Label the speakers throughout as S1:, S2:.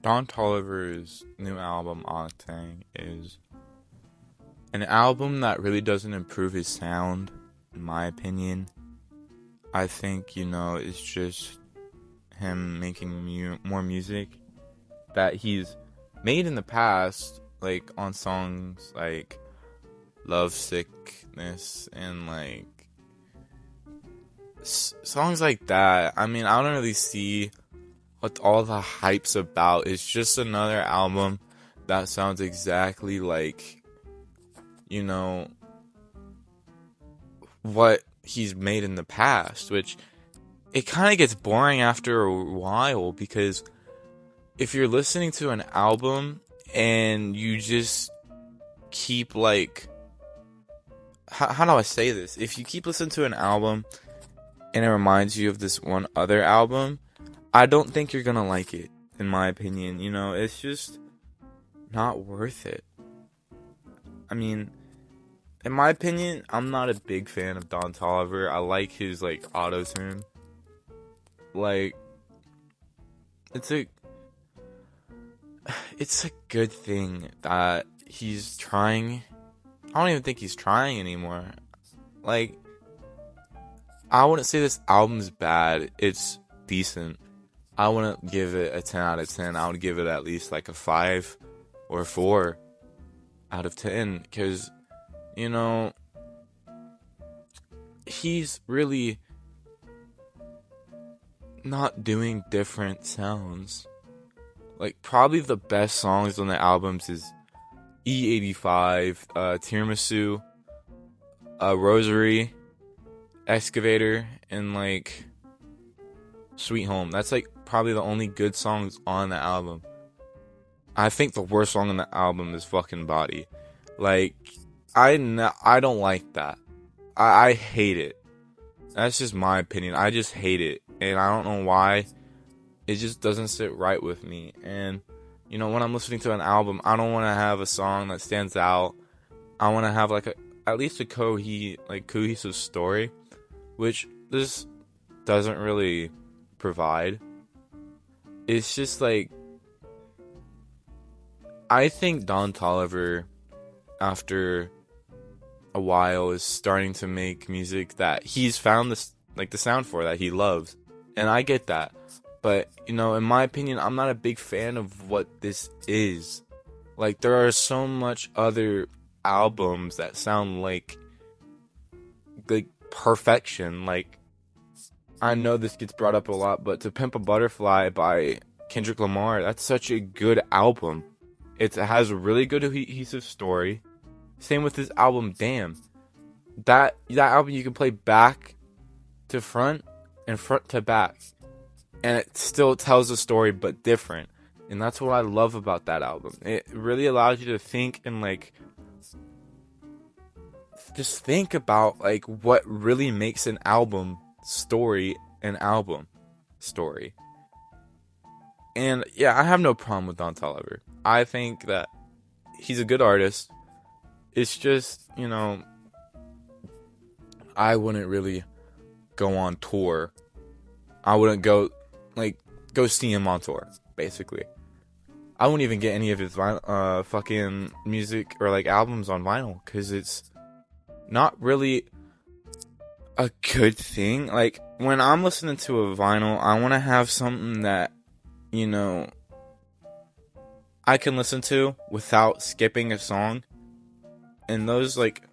S1: Don Toliver's new album, Octane, is an album that really doesn't improve his sound, in my opinion. I think, it's just him making more music that he's made in the past, like on songs like Love Sickness and like songs like that. I mean, I don't really see what all the hype's about. It's just another album that sounds exactly like, you know, what he's made in the past, which it kind of gets boring after a while because if you're listening to an album and you just keep like, how do I say this? If you keep listening to an album and it reminds you of this one other album, I don't think you're gonna like it, in my opinion. It's just not worth it. I mean, in my opinion, I'm not a big fan of Don Toliver. I like his like auto-tune. Like, it's a good thing that he's trying. I don't even think he's trying anymore. Like, I wouldn't say this album's bad. It's decent. I wouldn't give it a 10 out of 10. I would give it at least like a 5 or 4 out of 10. Because, he's really not doing different sounds. Like, probably the best songs on the albums is E85, Tiramisu, Rosary, Excavator, and like Sweet Home. That's like probably the only good songs on the album. I think the worst song on the album is Fucking Body. Like, I don't like that. I hate it. That's just my opinion. I just hate it. And I don't know why. It just doesn't sit right with me. And, when I'm listening to an album, I don't want to have a song that stands out. I want to have like at least a cohesive story, which this doesn't really provide. It's just like, I think Don Toliver, after a while, is starting to make music that he's found the sound for that he loves, and I get that. But in my opinion, I'm not a big fan of what this is. Like, there are so much other albums that sound like perfection. Like, I know this gets brought up a lot, but To Pimp a Butterfly by Kendrick Lamar, that's such a good album. It has a really good cohesive story. Same with this album, Damn. That album you can play back to front and front to back, and it still tells a story but different. And that's what I love about that album. It really allows you to think and like just think about like what really makes an album story an album story. And yeah, I have no problem with Don Toliver. I think that he's a good artist. It's just, I wouldn't really go on tour. I wouldn't go see him on tour, basically. I wouldn't even get any of his fucking music or like albums on vinyl, because it's not really a good thing. Like, when I'm listening to a vinyl, I want to have something that, I can listen to without skipping a song. And those like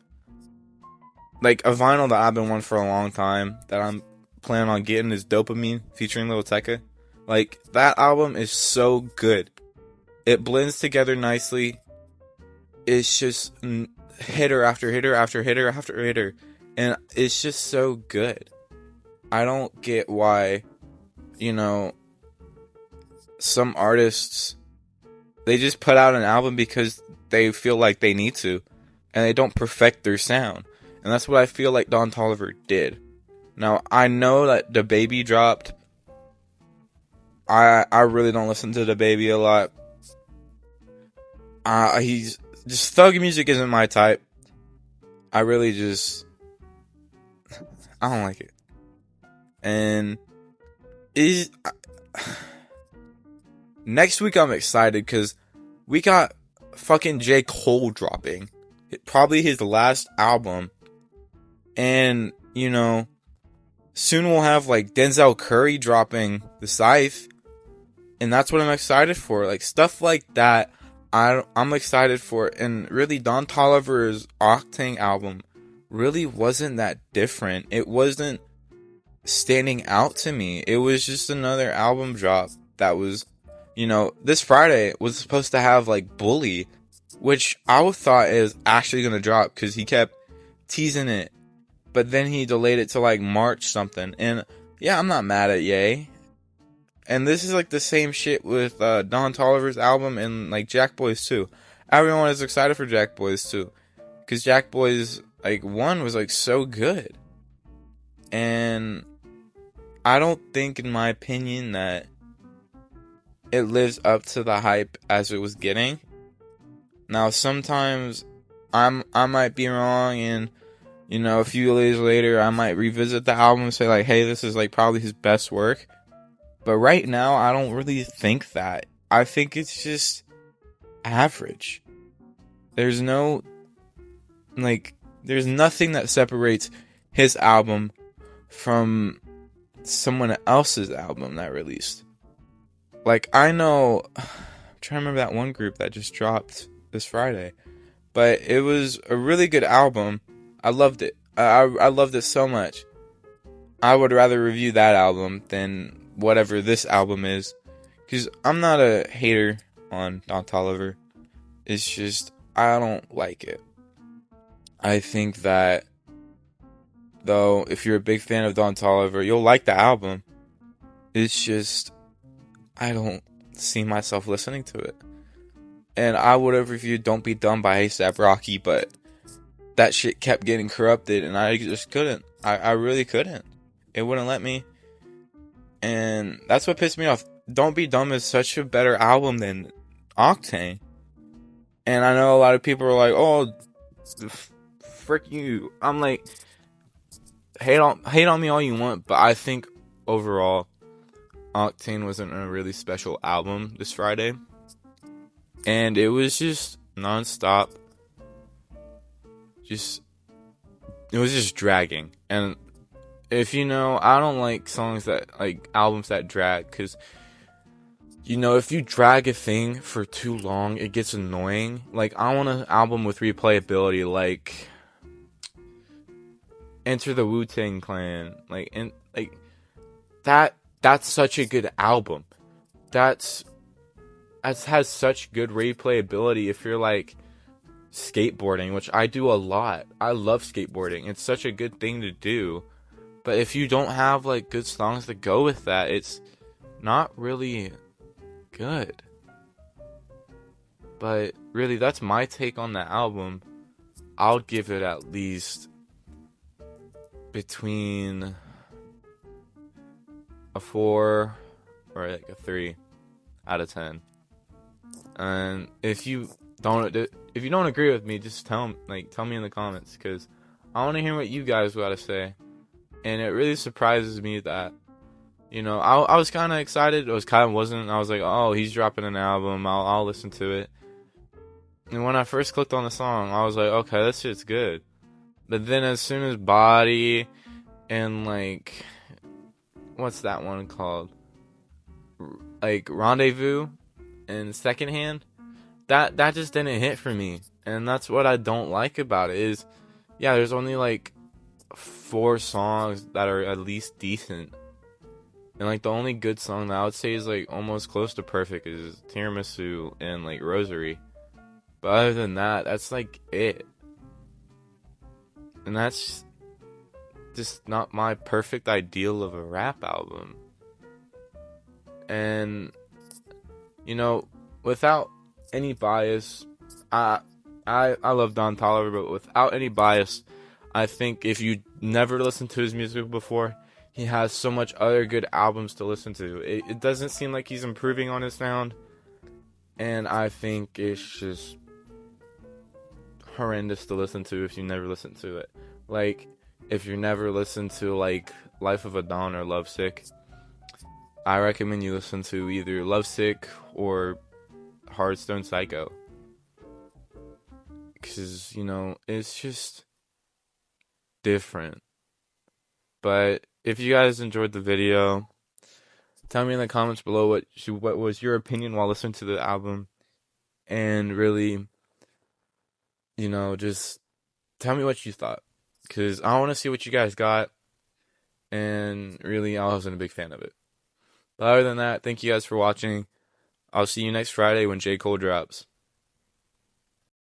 S1: a vinyl that I've been wanting for a long time that I'm planning on getting is Dopamine featuring Lil Tecca. Like, that album is so good. It blends together nicely. It's just hitter after hitter after hitter after hitter. And it's just so good. I don't get why, some artists, they just put out an album because they feel like they need to, and they don't perfect their sound. And that's what I feel like Don Toliver did. Now, I know that the Baby dropped. I really don't listen to the Baby a lot. He's just, thug music isn't my type. I really just, I don't like it. And Next week I'm excited because we got fucking J. Cole dropping. Probably his last album. And, you know, soon we'll have like Denzel Curry dropping The Scythe. And that's what I'm excited for. Like stuff like that, I'm excited for. And really, Don Toliver's Octane album really wasn't that different. It wasn't standing out to me. It was just another album drop that was, you know, this Friday was supposed to have like Bully, which I thought is actually gonna drop because he kept teasing it, but then he delayed it to like March something. And yeah, I'm not mad at Ye. And this is like the same shit with Don Toliver's album and like Jack Boys 2. Everyone is excited for Jack Boys 2 because Jack Boys like 1 was like so good. And I don't think, in my opinion, that it lives up to the hype as it was getting. Now, sometimes I might be wrong, and you know, a few days later, I might revisit the album and say like, "Hey, this is like probably his best work." But right now, I don't really think that. I think it's just average. There's no there's nothing that separates his album from someone else's album that released. Like, I know, I'm trying to remember that one group that just dropped this Friday, but it was a really good album. I loved it. I loved it so much. I would rather review that album than whatever this album is, because I'm not a hater on Don Toliver. It's just, I don't like it. I think that, though, if you're a big fan of Don Toliver, you'll like the album. It's just, I don't see myself listening to it. And I would have reviewed Don't Be Dumb by A$AP Rocky, but that shit kept getting corrupted, and I just couldn't. I really couldn't. It wouldn't let me. And that's what pissed me off. Don't Be Dumb is such a better album than Octane. And I know a lot of people are like, oh, frick you. I'm like, hate on me all you want, but I think overall, Octane wasn't a really special album this Friday. And it was just non-stop. It was just dragging. And if you know, I don't like songs that, like, albums that drag, because, you know, if you drag a thing for too long, it gets annoying. Like, I want an album with replayability, like Enter the Wu-Tang Clan. That's such a good album. That has such good replayability if you're, like, skateboarding, which I do a lot. I love skateboarding. It's such a good thing to do. But if you don't have, like, good songs to go with that, it's not really good. But really, that's my take on the album. I'll give it at least between a 4 or like a 3 out of 10. And if you don't agree with me, just tell me in the comments, because I want to hear what you guys got to say. And it really surprises me that, you know, I was kind of excited. I wasn't. I was like, oh, he's dropping an album. I'll listen to it. And when I first clicked on the song, I was like, okay, this shit's good. But then as soon as Body and, like, what's that one called? Like, Rendezvous and Secondhand, that just didn't hit for me. And that's what I don't like about it is, yeah, there's only, like, 4 songs that are at least decent. And, like, the only good song that I would say is, like, almost close to perfect is Tiramisu and, like, Rosary. But other than that, that's, like, it. And that's just not my perfect ideal of a rap album. And, you know, without any bias, I love Don Toliver, but without any bias, I think if you never listened to his music before, he has so much other good albums to listen to. It doesn't seem like he's improving on his sound, and I think it's just horrendous to listen to if you never listen to it. Like, if you never listened to, like, Life of a Don or Lovesick, I recommend you listen to either Lovesick or Hearthstone Psycho. Because, it's just different. But if you guys enjoyed the video, tell me in the comments below what was your opinion while listening to the album. And really, just tell me what you thought. Because I want to see what you guys got. And really, I wasn't a big fan of it. But other than that, thank you guys for watching. I'll see you next Friday when J. Cole drops.